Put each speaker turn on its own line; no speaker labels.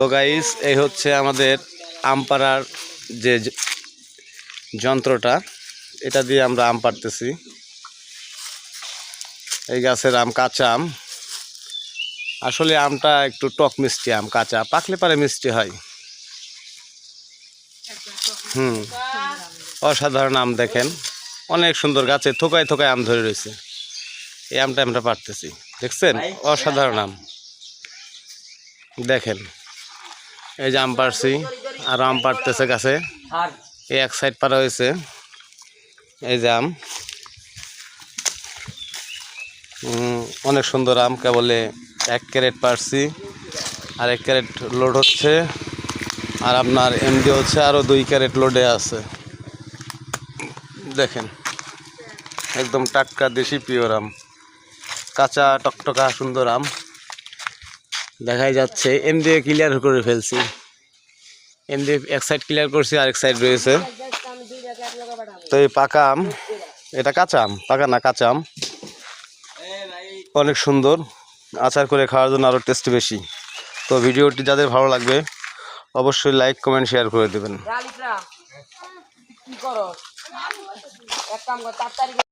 তো গাইস, এই হচ্ছে আমাদের আম পাড়ার যে যন্ত্রটা, এটা দিয়ে আমরা আম পাড়তেছি। এই গাছের আম কাঁচা আম। আসলে আমটা একটু টক মিষ্টি আম, কাঁচা পাকলে পারে মিষ্টি হয়। অসাধারণ আম দেখেন, অনেক সুন্দর, গাছে থোকায় থোকায় আম ধরে রয়েছে। এই আমটা আমরা পাড়তেছি, দেখছেন? অসাধারণ আম দেখেন। এই যে আম পাড়ছি, আর আম পাড়তেছে গাছে। এই এক সাইড পাড়া হয়েছে। এই যে আম, অনেক সুন্দর আম। কেবলে 1 ক্যারেট পাড়ছি, আর 1 ক্যারেট লোড হচ্ছে, আর আপনার এমডি হচ্ছে আরও 2 ক্যারেট লোডে আছে। দেখেন, একদম টাটকা দেশি পিওর আম, কাঁচা টকটকা সুন্দর আম দেখাই যাচ্ছে। এমডি ক্লিয়ার করে ফেলছি, এমডি এক সাইড ক্লিয়ার করছি, আরেক সাইড রয়েছে। তো এই পাকা আম, এটা কাঁচা আম, পাকা না কাঁচা আম, অনেক সুন্দর। আচার করে খাওয়ার জন্য আরও টেস্ট বেশি। তো ভিডিওটি যাদের ভালো লাগবে অবশ্যই লাইক কমেন্ট শেয়ার করে দেবেন।